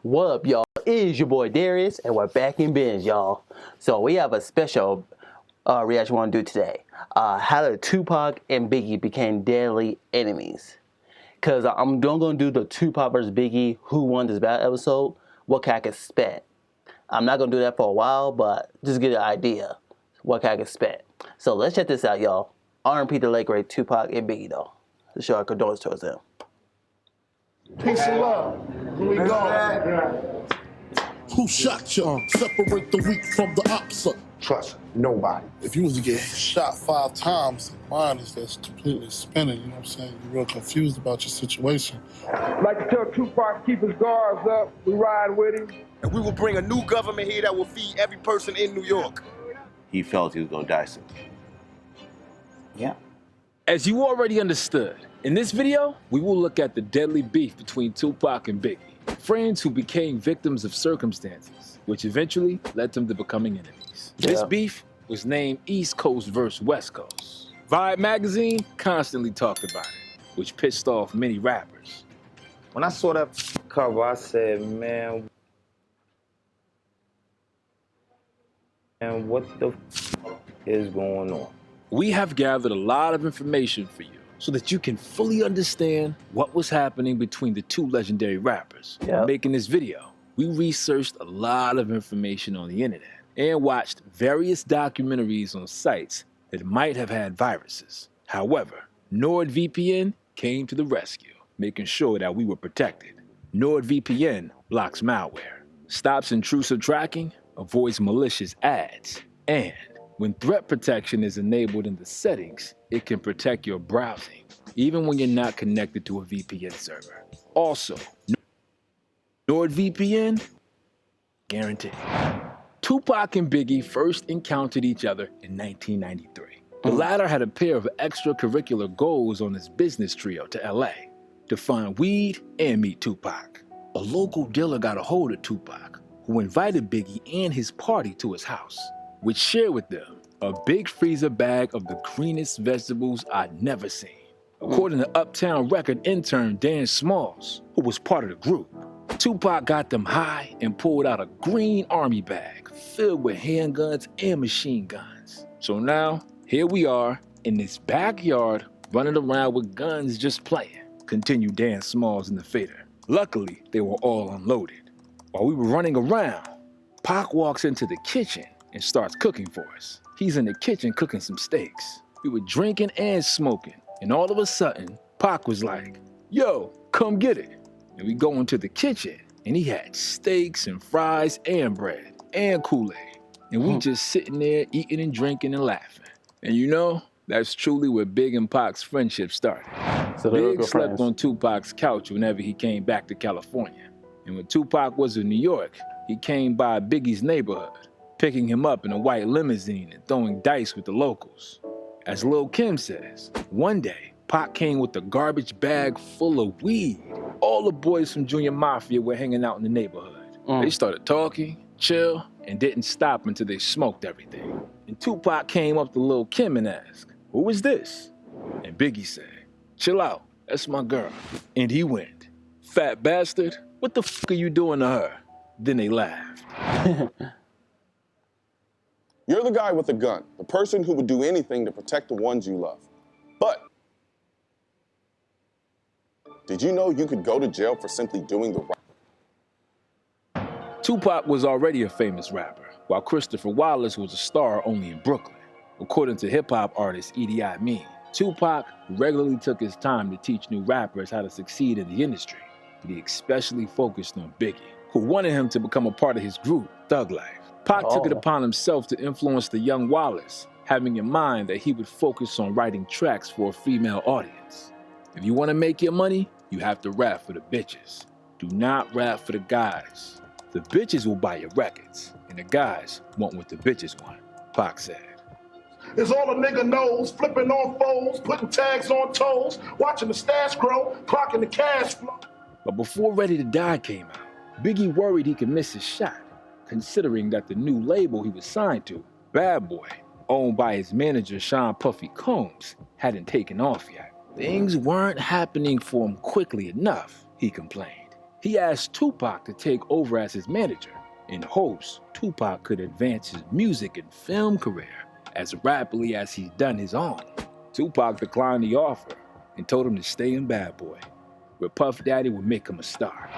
What up, y'all? It is your boy Darius, and we're back in binge, y'all. So we have a special reaction we want to do today. How the Tupac and Biggie became deadly enemies. Because I'm going to do the Tupac versus Biggie, who won this battle episode, what can I expect. I'm not going to do that for a while, but just get an idea what can I expect. So let's check this out, y'all. R.I.P. the late great Tupac and Biggie, though. To show our condolences towards them. Peace and love. Here we go. Who shot you? Separate the weak from the opposite. Trust nobody. If you was to get shot 5 times, mine is that's completely spinning, you know what I'm saying? You're real confused about your situation. I'd like to tell Tupac to keep his guards up. We ride with him. And we will bring a new government here that will feed every person in New York. He felt he was gonna die soon. Yeah. As you already understood, in this video, we will look at the deadly beef between Tupac and Biggie, friends who became victims of circumstances, which eventually led them to becoming enemies. This beef was named East Coast vs. West Coast. Vibe magazine constantly talked about it, which pissed off many rappers. When I saw that cover, I said, man, what the is going on? We have gathered a lot of information for you so that you can fully understand what was happening between the two legendary rappers. When making this video, we researched a lot of information on the internet and watched various documentaries on sites that might have had viruses. However, NordVPN came to the rescue, making sure that we were protected. NordVPN blocks malware, stops intrusive tracking, avoids malicious ads, and when threat protection is enabled in the settings, it can protect your browsing, even when you're not connected to a VPN server. Also, NordVPN, guaranteed. Tupac and Biggie first encountered each other in 1993. The latter had a pair of extracurricular goals on his business trio to LA, to find weed and meet Tupac. A local dealer got a hold of Tupac, who invited Biggie and his party to his house, which shared with them a big freezer bag of the greenest vegetables I'd never seen. According to Uptown Record intern Dan Smalls, who was part of the group, Tupac got them high and pulled out a green army bag filled with handguns and machine guns. So now, here we are in this backyard running around with guns just playing, continued Dan Smalls in the fader. Luckily, they were all unloaded. While we were running around, Pac walks into the kitchen and starts cooking for us. He's in the kitchen cooking some steaks. We were drinking and smoking, and all of a sudden, Pac was like, yo, come get it. And we go into the kitchen, and he had steaks and fries and bread and Kool-Aid. And we just sitting there eating and drinking and laughing. And you know, that's truly where Big and Pac's friendship started. So Big slept on Tupac's couch whenever he came back to California. And when Tupac was in New York, he came by Biggie's neighborhood, picking him up in a white limousine and throwing dice with the locals. As Lil' Kim says, one day, Pac came with a garbage bag full of weed. All the boys from Junior Mafia were hanging out in the neighborhood. They started talking, chill, and didn't stop until they smoked everything. And Tupac came up to Lil' Kim and asked, who is this? And Biggie said, chill out, that's my girl. And he went, fat bastard, what the fuck are you doing to her? Then they laughed. You're the guy with the gun, the person who would do anything to protect the ones you love. But did you know you could go to jail for simply doing the right? Tupac was already a famous rapper, while Christopher Wallace was a star only in Brooklyn. According to hip-hop artist Edie Mean, Tupac regularly took his time to teach new rappers how to succeed in the industry, but he especially focused on Biggie, who wanted him to become a part of his group, Thug Life. Pac took it upon himself to influence the young Wallace, having in mind that he would focus on writing tracks for a female audience. If you want to make your money, you have to rap for the bitches. Do not rap for the guys. The bitches will buy your records, and the guys want what the bitches want, Pac said. It's all a nigga knows, flipping on foes, putting tags on toes, watching the stash grow, clocking the cash flow. But before Ready to Die came out, Biggie worried he could miss his shot, considering that the new label he was signed to, Bad Boy, owned by his manager Sean Puffy Combs, hadn't taken off yet. Things weren't happening for him quickly enough, he complained. He asked Tupac to take over as his manager in hopes Tupac could advance his music and film career as rapidly as he's done his own. Tupac declined the offer and told him to stay in Bad Boy, where Puff Daddy would make him a star.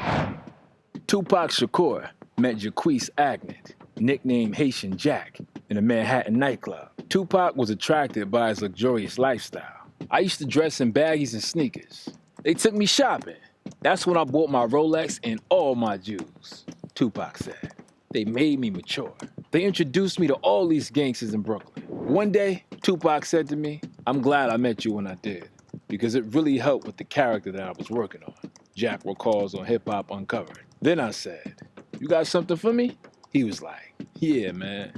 Tupac Shakur met Jaquise Agnet, nicknamed Haitian Jack, in a Manhattan nightclub. Tupac was attracted by his luxurious lifestyle. I used to dress in baggies and sneakers. They took me shopping. That's when I bought my Rolex and all my jewels, Tupac said. They made me mature. They introduced me to all these gangsters in Brooklyn. One day, Tupac said to me, "I'm glad I met you when I did, because it really helped with the character that I was working on," Jack recalls on Hip Hop Uncovered. Then I said, "You got something for me?" He was like, "Yeah, man,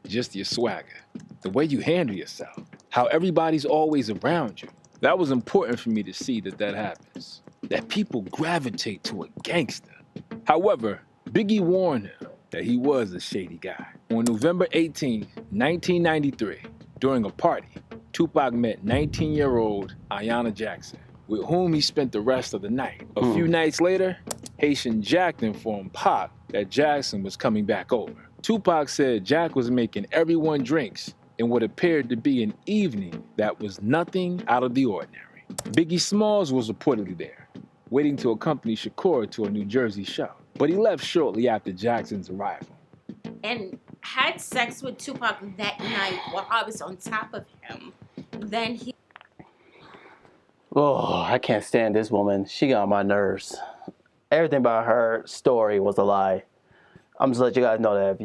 just your swagger, the way you handle yourself, how everybody's always around you." That was important for me to see that happens, that people gravitate to a gangster. However, Biggie warned him that he was a shady guy. On November 18, 1993, during a party, Tupac met 19-year-old Ayanna Jackson, with whom he spent the rest of the night. A few nights later, Haitian Jack informed Pac that Jackson was coming back over. Tupac said Jack was making everyone drinks in what appeared to be an evening that was nothing out of the ordinary. Biggie Smalls was reportedly there, waiting to accompany Shakur to a New Jersey show, but he left shortly after Jackson's arrival. And had sex with Tupac that night while I was on top of him. Then he... Oh, I can't stand this woman. She got on my nerves. Everything about her story was a lie. I'm just letting you guys know that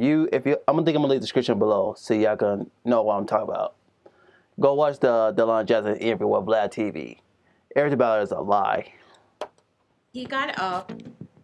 I'm gonna leave the description below so y'all can know what I'm talking about. Go watch the Delon Jackson interview with Vlad TV. Everything about it is a lie. He got up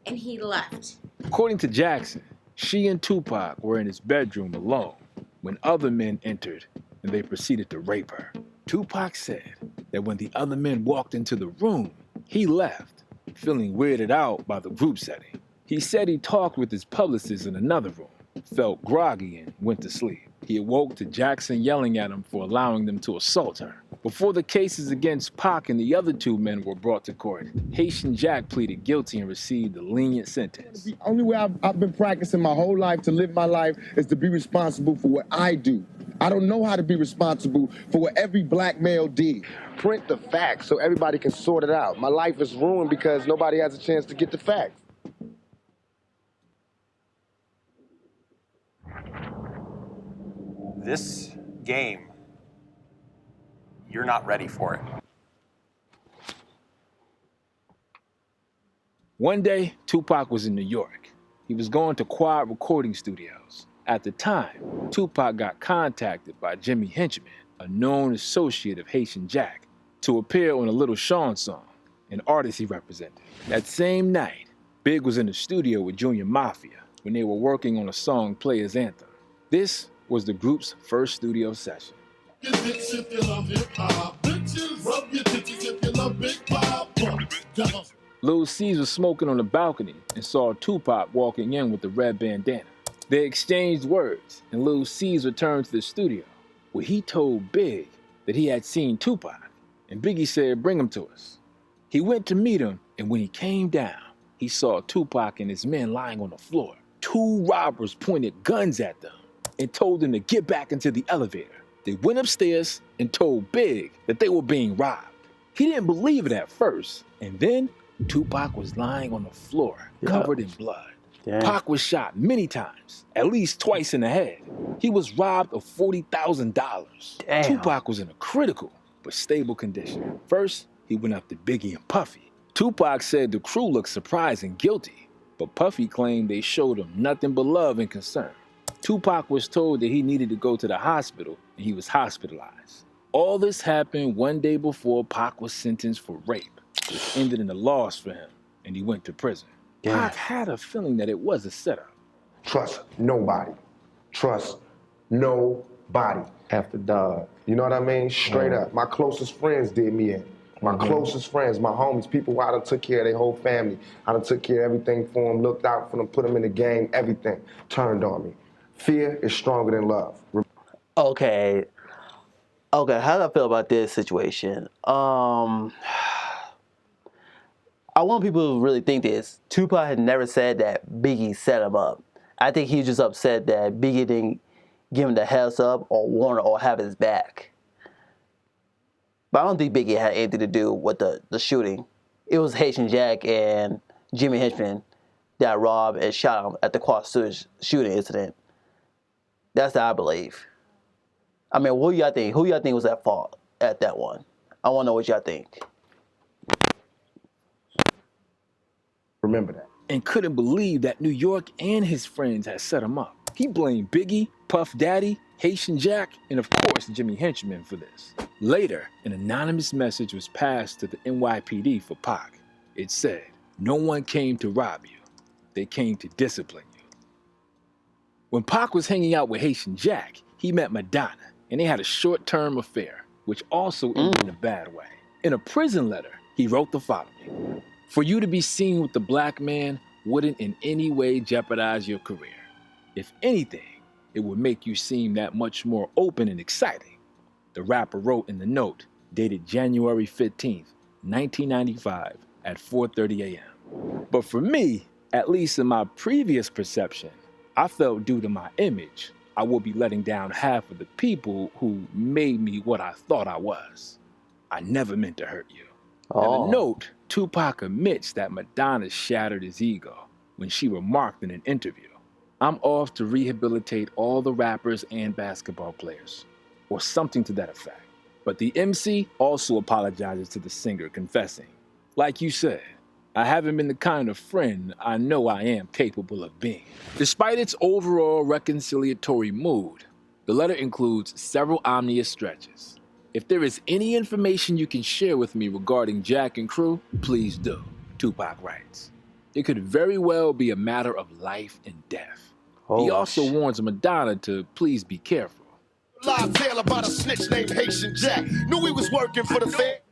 and he left. According to Jackson, she and Tupac were in his bedroom alone when other men entered and they proceeded to rape her. Tupac said that when the other men walked into the room, he left, feeling weirded out by the group setting. He said he talked with his publicist in another room, felt groggy, and went to sleep. He awoke to Jackson yelling at him for allowing them to assault her. Before the cases against Pac and the other two men were brought to court, Haitian Jack pleaded guilty and received a lenient sentence. The only way I've been practicing my whole life to live my life is to be responsible for what I do. I don't know how to be responsible for what every black male did. Print the facts so everybody can sort it out. My life is ruined because nobody has a chance to get the facts. This game, you're not ready for it. One day, Tupac was in New York. He was going to Quad Recording Studios. At the time, Tupac got contacted by Jimmy Henchman, a known associate of Haitian Jack, to appear on a Little Sean song, an artist he represented. That same night, Big was in the studio with Junior Mafia when they were working on a song Players Anthem. This was the group's first studio session. Lil C's was smoking on the balcony and saw Tupac walking in with the red bandana. They exchanged words, and Lil C's returned to the studio, where he told Big that he had seen Tupac, and Biggie said, "Bring him to us." He went to meet him, and when he came down, he saw Tupac and his men lying on the floor. Two robbers pointed guns at them and told them to get back into the elevator. They went upstairs and told Big that they were being robbed. He didn't believe it at first, and then Tupac was lying on the floor, covered in blood. Damn. Pac was shot many times, at least twice in the head. He was robbed of $40,000. Tupac was in a critical but stable condition. First, he went up to Biggie and Puffy. Tupac said the crew looked surprised and guilty, but Puffy claimed they showed him nothing but love and concern. Tupac was told that he needed to go to the hospital, and he was hospitalized. All this happened one day before Pac was sentenced for rape, which ended in a loss for him, and he went to prison. Pac had a feeling that it was a setup. Trust nobody. Trust nobody after dog. You know what I mean? Straight up. My closest friends did me in. My closest friends, my homies, people I done took care of their whole family. I done took care of everything for them, looked out for them, put them in the game, everything turned on me. Fear is stronger than love. Okay, how do I feel about this situation? I want people to really think this. Tupac had never said that Biggie set him up. I think he's just upset that Biggie didn't give him the heads up or warn or have his back. But I don't think Biggie had anything to do with the shooting. It was Haitian Jack and Jimmy Henchman that robbed and shot him at the quad shooting incident. That's what I believe. I mean, what do y'all think? Who y'all think was at fault at that one? I want to know what y'all think. Remember that. And couldn't believe that New York and his friends had set him up. He blamed Biggie, Puff Daddy, Haitian Jack, and of course Jimmy Henchman for this. Later, an anonymous message was passed to the NYPD for Pac. It said, "No one came to rob you. They came to discipline you." When Pac was hanging out with Haitian Jack, he met Madonna, and they had a short-term affair, which also ended in a bad way. In a prison letter, he wrote the following: "For you to be seen with the black man wouldn't in any way jeopardize your career. If anything, it would make you seem that much more open and exciting." The rapper wrote in the note, dated January 15th, 1995 at 4:30 a.m. But for me, at least in my previous perception, I felt due to my image, I would be letting down half of the people who made me what I thought I was. I never meant to hurt you. In the note, Tupac admits that Madonna shattered his ego when she remarked in an interview, "I'm off to rehabilitate all the rappers and basketball players," or something to that effect. But the MC also apologizes to the singer, confessing, "Like you said, I haven't been the kind of friend I know I am capable of being." Despite its overall reconciliatory mood, the letter includes several ominous stretches. "If there is any information you can share with me regarding Jack and crew, please do," Tupac writes. It could very well be a matter of life and death. He also warns Madonna to please be careful. Live tale about a snitch named Haitian Jack. Knew he was working for the Fed.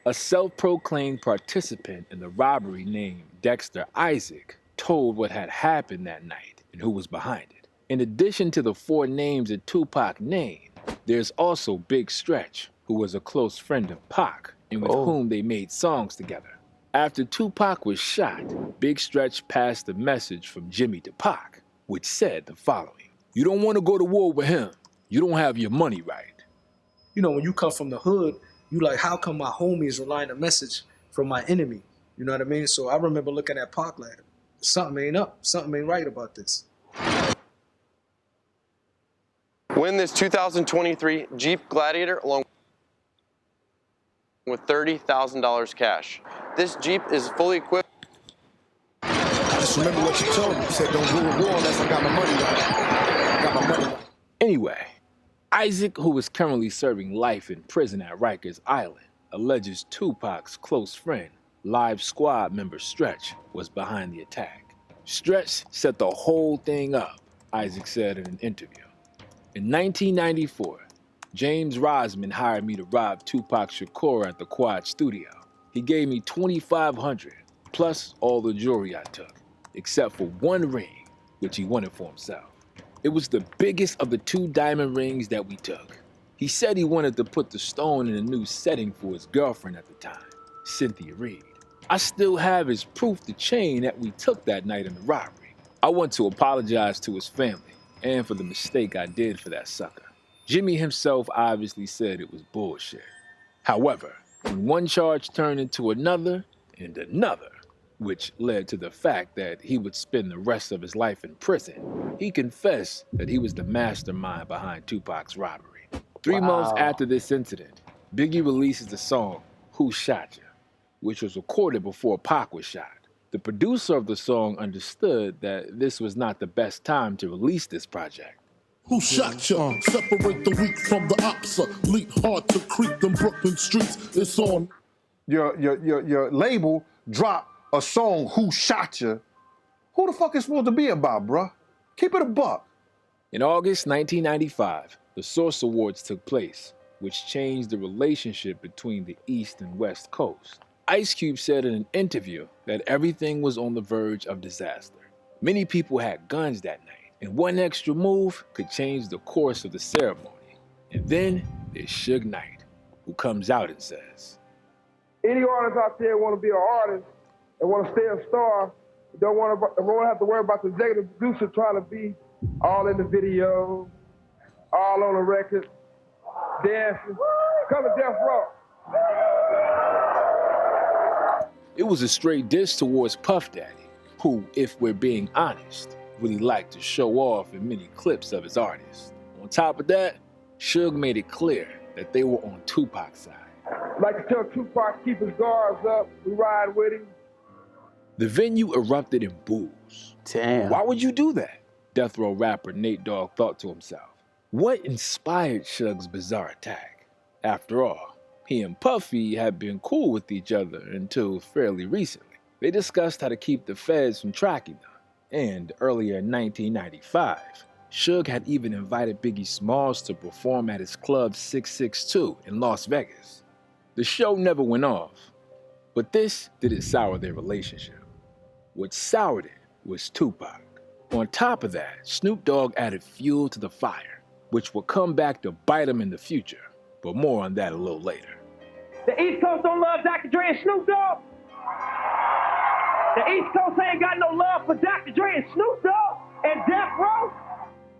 A self-proclaimed participant in the robbery named Dexter Isaac told what had happened that night and who was behind it. In addition to the 4 names that Tupac named, there's also Big Stretch, who was a close friend of Pac and with whom they made songs together. After Tupac was shot, Big Stretch passed a message from Jimmy to Pac, which said the following: "You don't want to go to war with him. You don't have your money right." You know, when you come from the hood, you like, how come my homie is relying a message from my enemy? You know what I mean? So I remember looking at Pac like, something ain't up. Something ain't right about this. Win this 2023 Jeep Gladiator along with $30,000 cash. This Jeep is fully equipped. I just remember what you told me. You said don't go to war unless I got my money right. I got my money right. Anyway, Isaac, who is currently serving life in prison at Rikers Island, alleges Tupac's close friend, Live Squad member Stretch, was behind the attack. Stretch set the whole thing up, Isaac said in an interview. In 1994, James Rosman hired me to rob Tupac Shakur at the Quad Studio. He gave me $2,500 plus all the jewelry I took, except for one ring, which he wanted for himself. It was the biggest of the 2 diamond rings that we took. He said he wanted to put the stone in a new setting for his girlfriend at the time, Cynthia Reed. I still have his proof the chain that we took that night in the robbery. I want to apologize to his family and for the mistake I did for that sucker. Jimmy himself obviously said it was bullshit. However, when one charge turned into another and another, which led to the fact that he would spend the rest of his life in prison, he confessed that he was the mastermind behind Tupac's robbery. 3 months after this incident, Biggie releases the song Who Shot Ya, which was recorded before Pac was shot. The producer of the song understood that this was not the best time to release this project. Who shot ya? Separate the weak from the opsa. Leap hard to creep them Brooklyn streets. It's on. Your label dropped a song, Who Shot Ya? Who the fuck is supposed to be about, bruh? Keep it a buck. In August 1995, the Source Awards took place, which changed the relationship between the East and West Coast. Ice Cube said in an interview that everything was on the verge of disaster. Many people had guns that night, and one extra move could change the course of the ceremony. And then there's Suge Knight, who comes out and says, Any artist out there want to be an artist, and want to stay a star. Don't want to have to worry about the executive producer trying to be all in the video, all on the record, dancing. Come to Death Row. It was a straight diss towards Puff Daddy, who, if we're being honest, really liked to show off in many clips of his artists. On top of that, Suge made it clear that they were on Tupac's side. Like to tell Tupac, keep his guards up, we ride with him. The venue erupted in boos. Damn. Why would you do that? Death Row rapper Nate Dogg thought to himself. What inspired Suge's bizarre attack? After all, he and Puffy had been cool with each other until fairly recently. They discussed how to keep the feds from tracking them. And earlier in 1995, Suge had even invited Biggie Smalls to perform at his club 662 in Las Vegas. The show never went off, but this didn't sour their relationship. What soured it was Tupac. On top of that, Snoop Dogg added fuel to the fire, which will come back to bite him in the future, but more on that a little later. The East Coast don't love Dr. Dre and Snoop Dogg. The East Coast ain't got no love for Dr. Dre and Snoop Dogg and Death Row.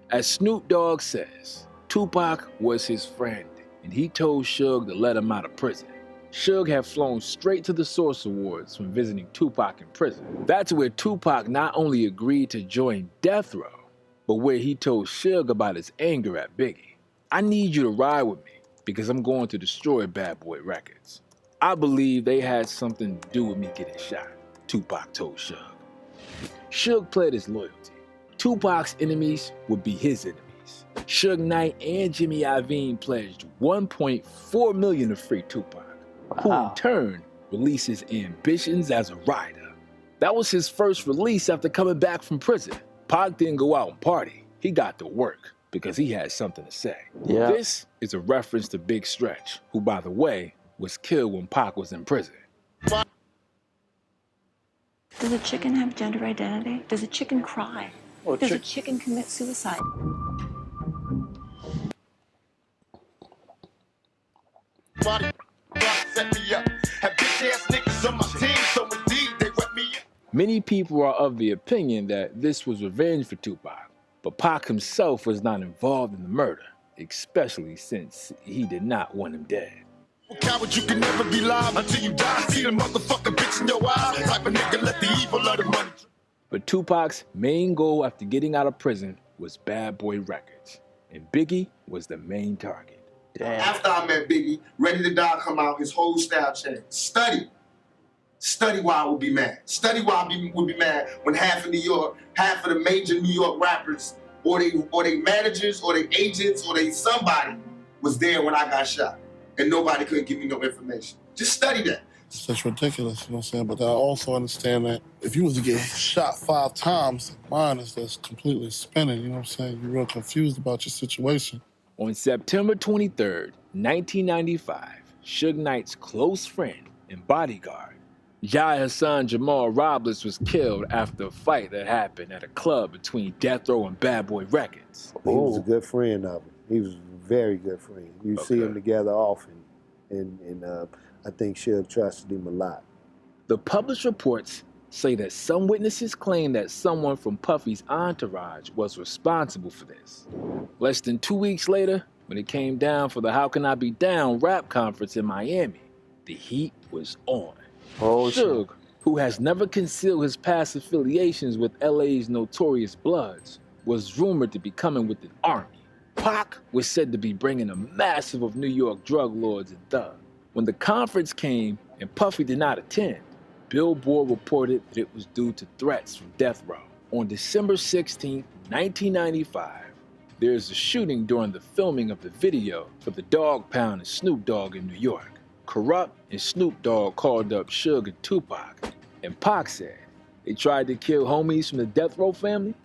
As Snoop Dogg says, Tupac was his friend, and he told Suge to let him out of prison. Suge had flown straight to the Source Awards from visiting Tupac in prison. That's where Tupac not only agreed to join Death Row, but where he told Suge about his anger at Biggie. I need you to ride with me because I'm going to destroy Bad Boy Records. I believe they had something to do with me getting shot, Tupac told Suge. Suge pledged his loyalty. Tupac's enemies would be his enemies. Suge Knight and Jimmy Iovine pledged $1.4 million to free Tupac, who in turn released his ambitions as a rider. That was his first release after coming back from prison. Pac didn't go out and party. He got to work because he had something to say. Yeah. This is a reference to Big Stretch, who, by the way, was killed when Pac was in prison. Does a chicken have gender identity? Does a chicken cry? Does a chicken commit suicide? Many people are of the opinion that this was revenge for Tupac, but Pac himself was not involved in the murder, especially since he did not want him dead. Coward, you can never be live until you die. See the motherfucker bitch in your eye. Type of nigga let the evil of the money. But Tupac's main goal after getting out of prison was Bad Boy Records, and Biggie was the main target. Damn. After I met Biggie, Ready to Die come out, his whole style changed. Study why I would be mad. Study why I would be mad when half of the major New York rappers, or they managers, or they agents, or they somebody was there when I got shot. And nobody could give me no information. Just study that. It's just ridiculous, you know what I'm saying? But I also understand that if you was to get shot 5 times, mine is just completely spinning, you know what I'm saying? You're real confused about your situation. On September 23rd, 1995, Suge Knight's close friend and bodyguard, Jai Hassan Jamal Robles, was killed after a fight that happened at a club between Death Row and Bad Boy Records. He was a good friend of him. He was a very good friend. You see them together often, and I think Suge trusted him a lot. The published reports say that some witnesses claim that someone from Puffy's entourage was responsible for this. Less than 2 weeks later, when it came down for the How Can I Be Down rap conference in Miami, the heat was on. Suge, who has never concealed his past affiliations with LA's Notorious Bloods, was rumored to be coming with an army. Pac was said to be bringing a massive of New York drug lords and thugs. When the conference came and Puffy did not attend, Billboard reported that it was due to threats from Death Row. On December 16, 1995, there is a shooting during the filming of the video for the Dogg Pound and Snoop Dogg in New York. Corrupt and Snoop Dogg called up Suge and Tupac, and Pac said they tried to kill homies from the Death Row family.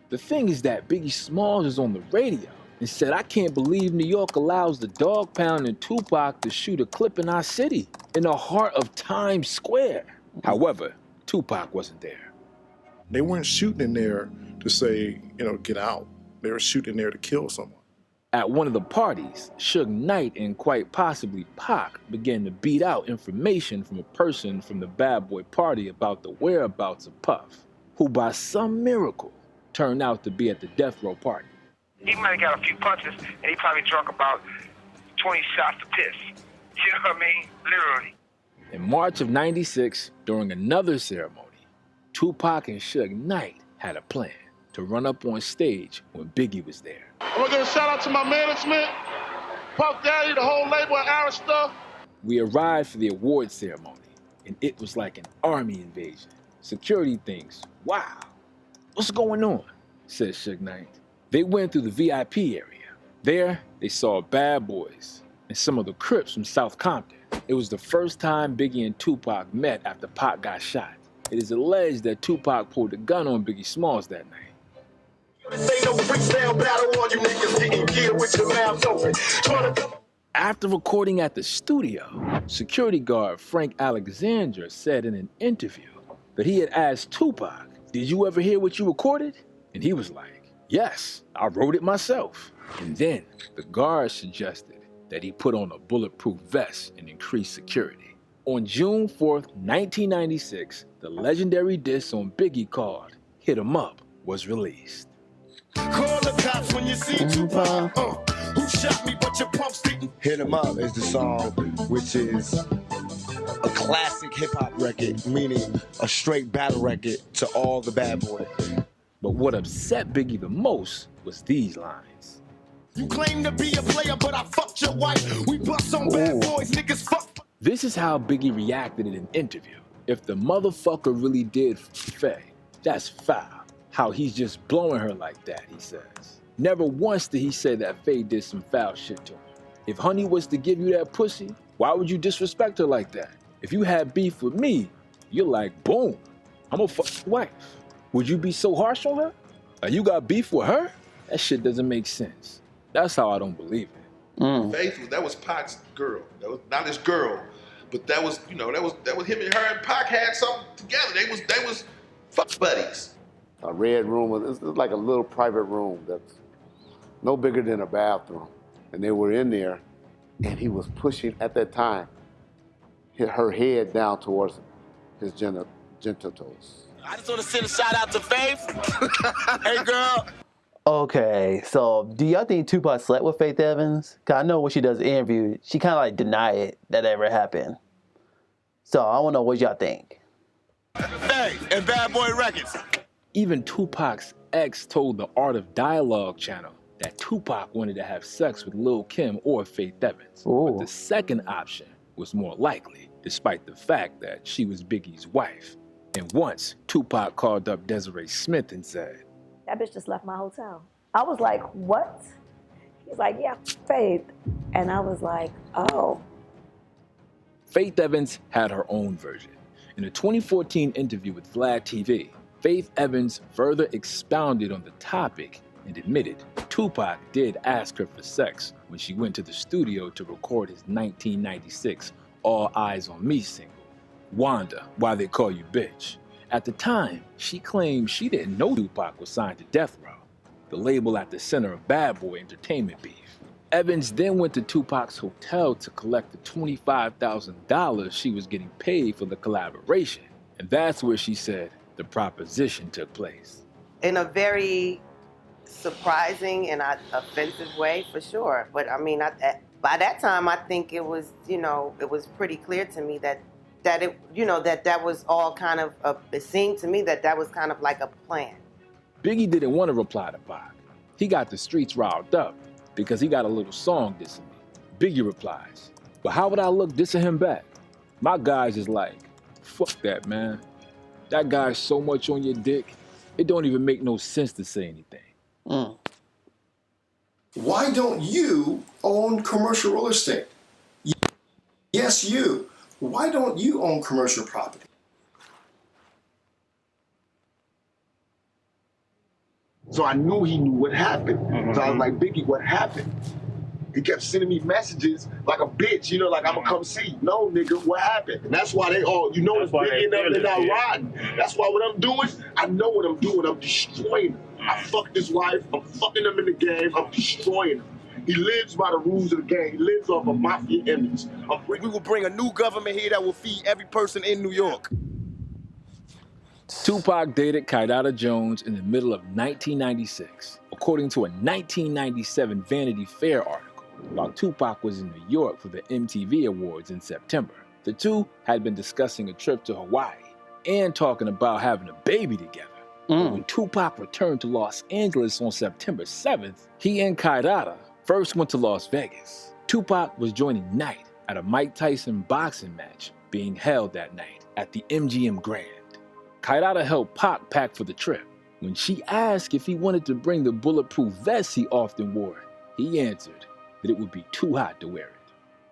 The thing is that Biggie Smalls is on the radio and said, "I can't believe New York allows the Dogg Pound and Tupac to shoot a clip in our city, in the heart of Times Square." However, Tupac wasn't there. They weren't shooting in there to say, get out. They were shooting there to kill someone. At one of the parties, Suge Knight and quite possibly Pac began to beat out information from a person from the Bad Boy party about the whereabouts of Puff, who by some miracle turned out to be at the Death Row party. He might have got a few punches, and he probably drunk about 20 shots of piss. You know what I mean? Literally. In March of '96, during another ceremony, Tupac and Suge Knight had a plan to run up on stage when Biggie was there. I'm gonna give a shout out to my management, Puff Daddy, the whole label, and Aaron stuff. We arrived for the award ceremony, and it was like an army invasion. Security thinks, wow, what's going on? Said Suge Knight. They went through the VIP area. There, they saw Bad Boys and some of the Crips from South Compton. It was the first time Biggie and Tupac met after Pac got shot. It is alleged that Tupac pulled a gun on Biggie Smalls that night. After recording at the studio, security guard Frank Alexander said in an interview that he had asked Tupac, "Did you ever hear what you recorded?" And he was like, "Yes, I wrote it myself." And then the guard suggested that he put on a bulletproof vest and increase security. On June 4th, 1996, the legendary diss on Biggie called Hit 'Em Up was released. Call the cops when you see Tupac. Who shot me, but your pumps didn't. Hit 'Em Up is the song, which is a classic hip-hop record, meaning a straight battle record to all the Bad Boys. But what upset Biggie the most was these lines. You claim to be a player, but I fucked your wife. We bust on Bad Boys, niggas fuck. This is how Biggie reacted in an interview. If the motherfucker really did Faye, that's foul. How he's just blowing her like that, he says. Never once did he say that Faye did some foul shit to him. If Honey was to give you that pussy, why would you disrespect her like that? If you had beef with me, you're like, boom, I'm a fucking wife. Would you be so harsh on her? You got beef with her? That shit doesn't make sense. That's how I don't believe it. Faithful, that was Pac's girl. That was not his girl, but that was, you know, that was him and her and Pac had something together. They was fuck buddies. A red room, it's like a little private room that's no bigger than a bathroom. And they were in there, and he was pushing, at that time, her head down towards his genitals. I just want to send a shout out to Faith. Hey, girl. Okay, so do y'all think Tupac slept with Faith Evans? Cause I know when she does the interview, she kind of like deny it that ever happened. So I want to know what y'all think. Hey, and Bad Boy Records. Even Tupac's ex told the Art of Dialogue channel that Tupac wanted to have sex with Lil' Kim or Faith Evans. But the second option was more likely, despite the fact that she was Biggie's wife. And once, Tupac called up Desiree Smith and said, "That bitch just left my hotel." I was like, "What?" He's like, "Yeah, Faith." And I was like, "Oh." Faith Evans had her own version. In a 2014 interview with Vlad TV, Faith Evans further expounded on the topic and admitted Tupac did ask her for sex when she went to the studio to record his 1996 All Eyes on Me single, Wanda, Why They Call You Bitch. At the time, she claimed she didn't know Tupac was signed to Death Row, the label at the center of Bad Boy entertainment beef. Evans then went to Tupac's hotel to collect the $25,000 she was getting paid for the collaboration. And that's where she said the proposition took place. In a very surprising and offensive way, for sure. But I mean, by that time, I think it was, you know, it was pretty clear to me that it, you know, that was all kind of, it seemed to me that was kind of like a plan. Biggie didn't want to reply to Pac. He got the streets riled up because he got a little song dissing me. Biggie replies, "But how would I look dissing him back? My guys is like, fuck that, man. That guy's so much on your dick, it don't even make no sense to say anything." Why don't you own commercial real estate? Yes, you. Why don't you own commercial property? So I knew he knew what happened. So I was like, "Biggie, what happened?" He kept sending me messages like a bitch, you know, like, "I'm gonna come see you." No, nigga, what happened? And that's why they all, you know, it's Biggie and them, they're not riding. That's why what I'm doing, I know what I'm doing. I'm destroying them. I fucked his wife, I'm fucking them in the game, I'm destroying them. He lives by the rules of the game. He lives off a mafia image. We will bring a new government here that will feed every person in New York. Tupac dated Kydada Jones in the middle of 1996, according to a 1997 Vanity Fair article, while Tupac was in New York for the MTV Awards in September. The two had been discussing a trip to Hawaii and talking about having a baby together. But when Tupac returned to Los Angeles on September 7th, he and Kydada first went to Las Vegas. Tupac was joining Knight at a Mike Tyson boxing match being held that night at the MGM Grand. Kydada helped Pac pack for the trip. When she asked if he wanted to bring the bulletproof vest he often wore, he answered that it would be too hot to wear it.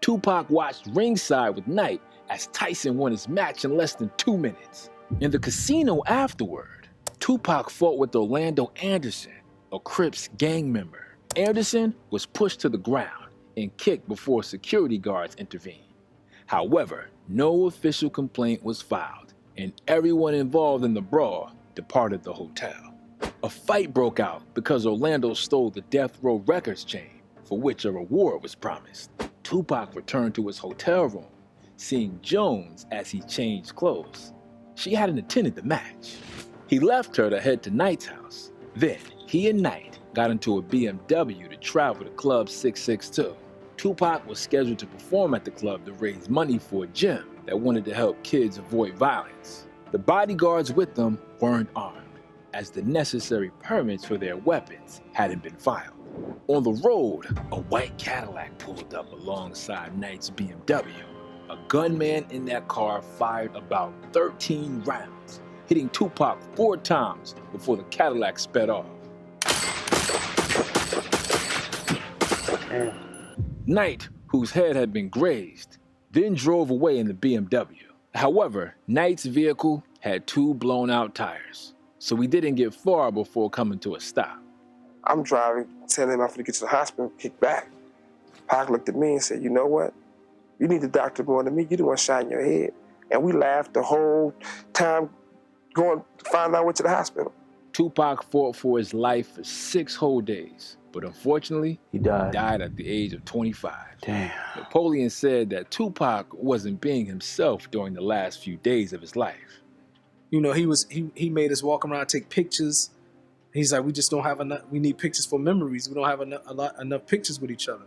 Tupac watched ringside with Knight as Tyson won his match in less than 2 minutes. In the casino afterward, Tupac fought with Orlando Anderson, a Crips gang member. Anderson was pushed to the ground and kicked before security guards intervened. However, no official complaint was filed, and everyone involved in the brawl departed the hotel. A fight broke out because Orlando stole the Death Row Records chain, for which a reward was promised. Tupac returned to his hotel room, seeing Jones as he changed clothes. She hadn't attended the match. He left her to head to Knight's house. Then, he and Knight got into a BMW to travel to Club 662. Tupac was scheduled to perform at the club to raise money for a gym that wanted to help kids avoid violence. The bodyguards with them weren't armed, as the necessary permits for their weapons hadn't been filed. On the road, a white Cadillac pulled up alongside Knight's BMW. A gunman in that car fired about 13 rounds, hitting Tupac 4 times before the Cadillac sped off. Knight, whose head had been grazed, then drove away in the BMW. However, Knight's vehicle had 2 blown-out tires, so he didn't get far before coming to a stop. I'm driving, telling him I'm going to get to the hospital, kick back. Pac looked at me and said, you know what? You need the doctor more than me. You the one shot in your head. And we laughed the whole time going to find our way to the hospital. Tupac fought for his life for 6 whole days, but unfortunately, he died at the age of 25. Damn. Napoleon said that Tupac wasn't being himself during the last few days of his life. You know, he made us walk around, take pictures. He's like, we just don't have enough. We need pictures for memories. We don't have enough pictures with each other.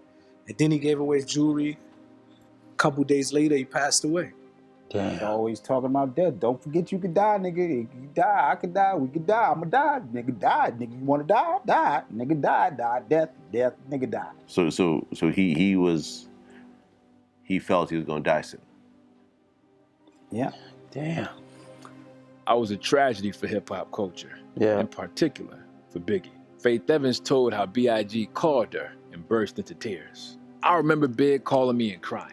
And then he gave away his jewelry. A couple days later, he passed away. Damn. He's always talking about death. Don't forget you could die, nigga. You die, I could die, we could die. I'ma die. Nigga died. Nigga, you wanna die? Die. Nigga die. Death, nigga die. So he felt he was gonna die soon. Yeah. Damn. I was a tragedy for hip-hop culture. Yeah. In particular, for Biggie. Faith Evans told how B.I.G. called her and burst into tears. I remember Big calling me and crying.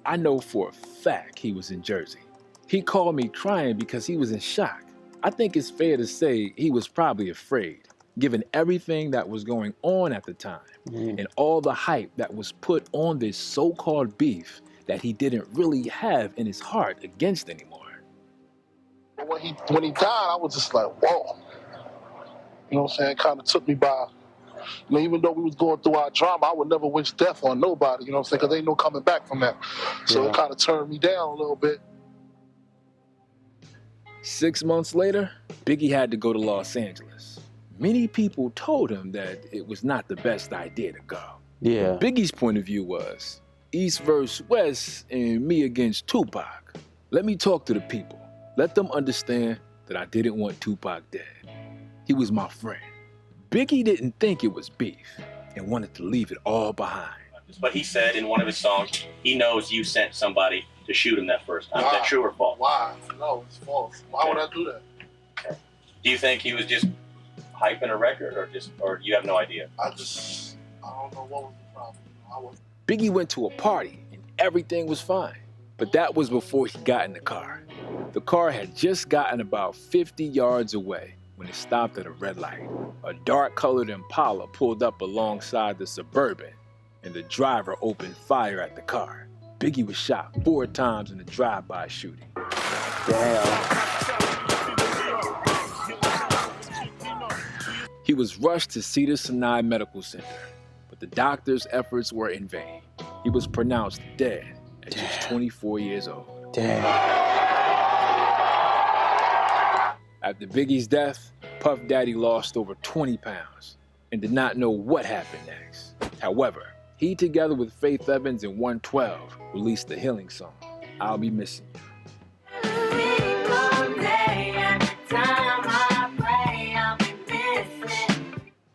I know for a fact he was in Jersey. He called me crying because he was in shock. I think it's fair to say he was probably afraid, given everything that was going on at the time and all the hype that was put on this so-called beef that he didn't really have in his heart against anymore. When he died, I was just like, whoa. You know what I'm saying? It kind of took me by. You know, even though we was going through our drama, I would never wish death on nobody, you know what I'm saying? Because ain't no coming back from that. So it kind of turned me down a little bit. 6 months later, Biggie had to go to Los Angeles. Many people told him that it was not the best idea to go. Yeah. But Biggie's point of view was East versus West and me against Tupac. Let me talk to the people. Let them understand that I didn't want Tupac dead. He was my friend. Biggie didn't think it was beef and wanted to leave it all behind. But he said in one of his songs, he knows you sent somebody to shoot him that first time. Is that true or false? Why? No, it's false. Why would I do that? Do you think he was just hyping a record or you have no idea? I don't know what was the problem. Biggie went to a party and everything was fine. But that was before he got in the car. The car had just gotten about 50 yards away when it stopped at a red light. A dark-colored Impala pulled up alongside the Suburban, and the driver opened fire at the car. Biggie was shot 4 times in a drive-by shooting. Damn. He was rushed to Cedar-Sinai Medical Center, but the doctor's efforts were in vain. He was pronounced dead at just 24 years old. Damn. After Biggie's death, Puff Daddy lost over 20 pounds and did not know what happened next. However, he, together with Faith Evans and 112, released the healing song, I'll Be Missing You.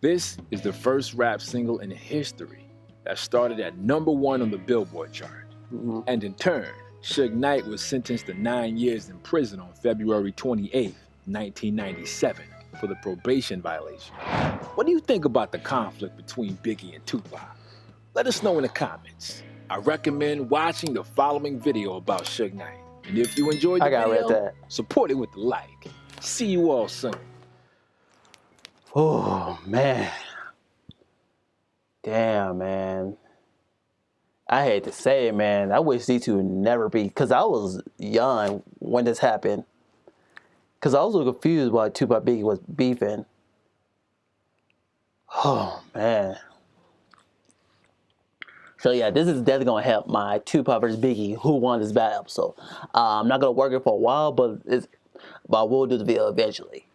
This is the first rap single in history that started at #1 on the Billboard chart. And in turn, Suge Knight was sentenced to 9 years in prison on February 28, 1997 for the probation violation. What do you think about the conflict between Biggie and Tupac? Let us know in the comments. I recommend watching the following video about Suge Knight. And if you enjoyed the video, support it with a like. See you all soon. Oh, man. Damn, man. I hate to say it, man. I wish these two would never be, because I was young when this happened. Because I was a little confused why Tupac Biggie was beefing. Oh, man. So, yeah, this is definitely going to help my Tupac versus Biggie Who Won This Battle episode. I'm not going to work it for a while, but we'll do the video eventually.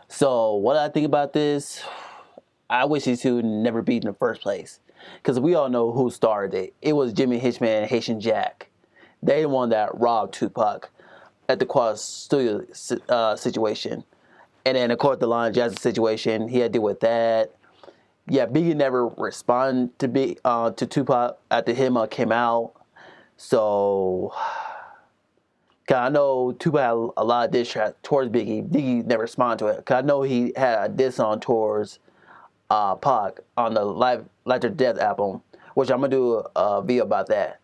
So, what I think about this, I wish these two never beat in the first place. Because we all know who started it. It was Jimmy Hitchman and Haitian Jack. They the one that robbed Tupac at the Quad Studio situation. And then, of course, the Lion Jackson situation, he had to deal with that. Yeah, Biggie never responded to Tupac after him came out. So, cause I know Tupac had a lot of diss tracks towards Biggie. Biggie never responded to it. Cause I know he had a diss on towards Pac on the Life After Death album, which I'm gonna do a video about that.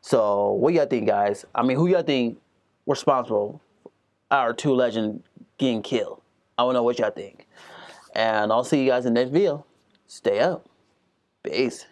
So, what y'all think, guys? I mean, who y'all think responsible for our two legends getting killed? I wanna know what y'all think. And I'll see you guys in the next video. Stay up. Peace.